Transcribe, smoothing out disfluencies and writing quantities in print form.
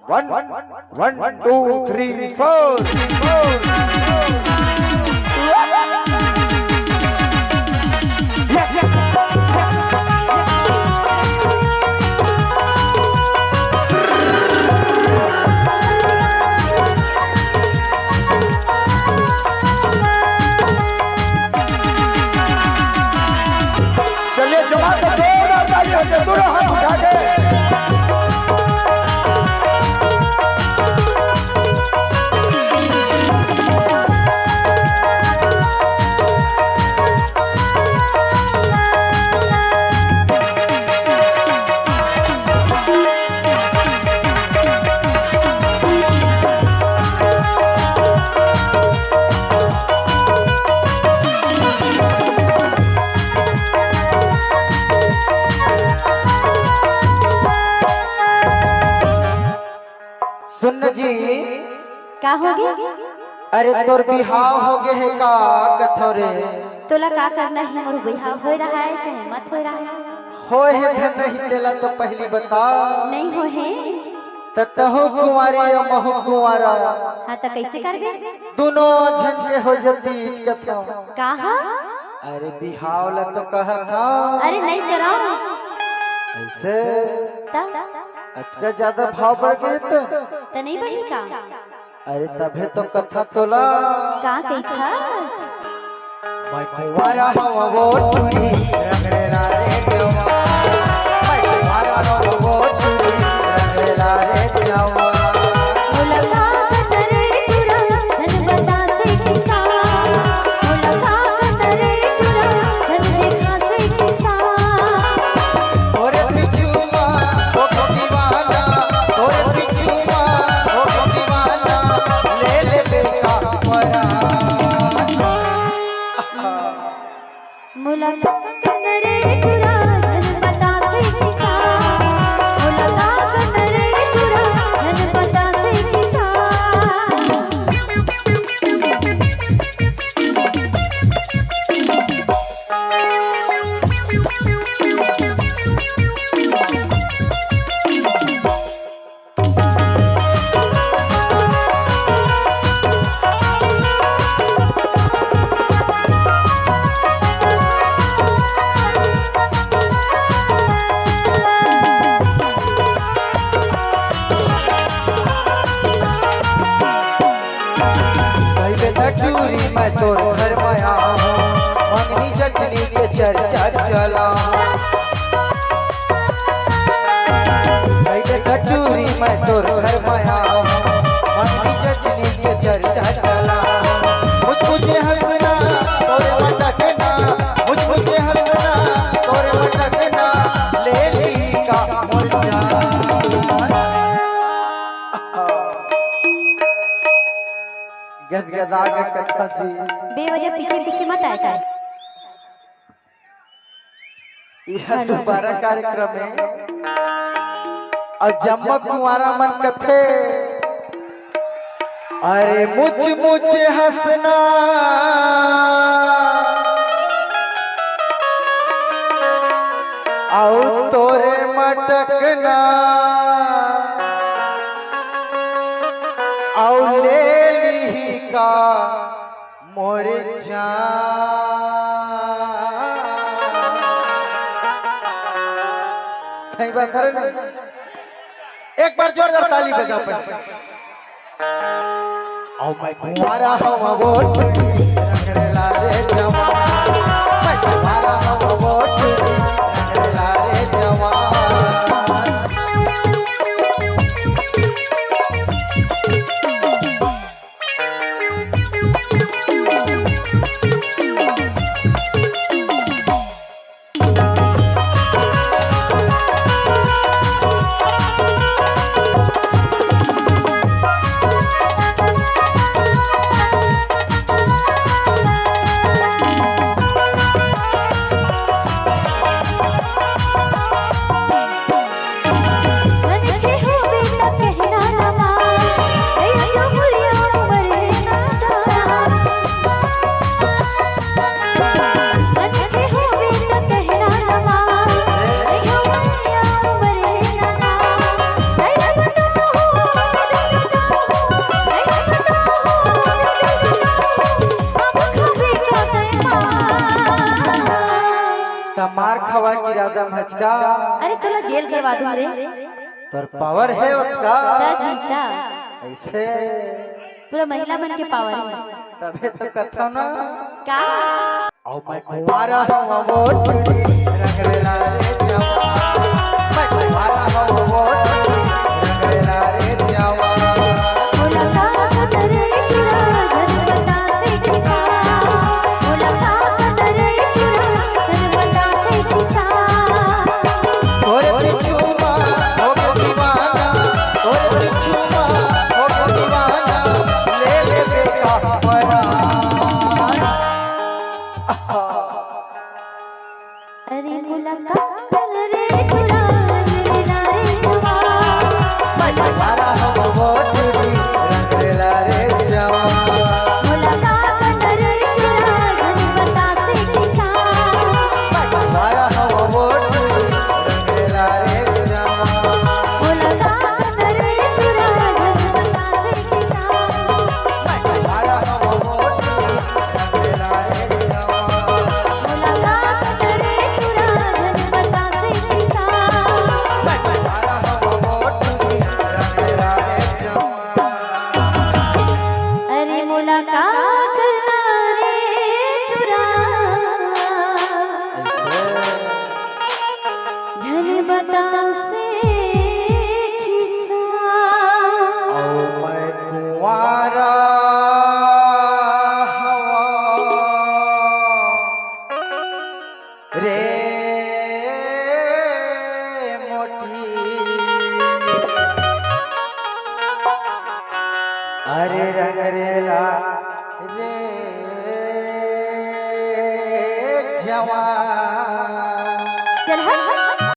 One, two, three, four. चलिए जमा के जोरदार तालियों से दोनों हाथ उठा के सुन जी का हो गया? अरे तोर बिहाव हो गए है का कथोरे तोला का करना है? मोर बिहाव हो रहा है चाहे मत हो रहा है? होए है धन नहीं देला तो पहली बता नहीं हो है तहो कुंवारी या महु कुंवारा हाँ तो कैसे करबे? दोनों झन के हो जतीज कथा कहा? अरे बिहाव ला तो कहा था अरे नहीं कराओ ऐसे तब अतका ज्यादा भाव बढ़ गए तो नहीं बढ़ी का? अरे तभे तो कथा तोला का कही था? मैं कुंवारा हवा वो चूड़ी रंगड़ेला रे जवा मैं कुंवारा हवा वो चूड़ी रंगड़ेला रे जवा मुलका करे तुरा धन बता से किसा मुलका करे तुरा धन देखा से किसा ओरे पिछुआ ओ दीवाना ओरे पिछुआ ओ दीवाना ले ले बेटा परा मुलका करे तुरा धन बता से किसा मुलका करे तुरा धन बता से किसा चूरी मैं तोर घर माया हूँ मंगनी जटनी के चर्चा चला चूरी मैं तोर घर माया हूँ मंगनी जटनी के चर्चा चला मुझे हंसना तोरे मटकना मुझे हंसना तोरे मटकना ले ली का मोर्चा गदगदा के कथा जी बेवजह पीछे पीछे मत आया कर। यह दोबारा कार्यक्रम है और जम्मा कुंवारा मन कथे अरे मुझे हंसना और तोरे मटकना और ले ली का मोरे सही बात है ना? एक बार जोरदार ताली बजा पर और मैं कुंवारा हूँ वो रंगड़ेला रे जवा मैं कुंवारा हूँ वो रंगड़ेला रे जवा तो ला जेल करवा दूं रे। तोर पावर है उसका ता जीता ऐसे पूरा महिला बन के पावर है। तबे तो कथा ना का औ मैं कुंवारा हूँ वो टुटी रंगरेला रे जवा मैं कुंवारा हूँ वो टुटी रंगरेला रे जवा मुलाकात रे तुरा धन बता से किसा मुलाकात रे तुरा धन बता से किसा तोरे पिछुमा हो गो दीवाना तोरे पिछुमा हो गो दीवाना ले ले बेटा परा अरे मुलाकात रे तुरा रंगरेला रे जवा मैं कुंवारा हूँ वो टुटी रंगरेला रे जवा मुलाकात रे तुरा धन बता से किसा मैं कुंवारा हूँ वो टुटी रंगरेला रे जवा मुलाकात रे तुरा धन बता से किसा मैं कुंवारा हूँ वो टुटी रंगरेला रे जवा मुलाकात रे तुरा धन बता से किसा मैं कुंवारा हूँ वो टुटी रंगरेला रे जवा अरे मुलाकात करना रे तुरा धन बता से किसा औ मैं कुंवारा हवा रे मोटी अरे रंगरेला रे जवान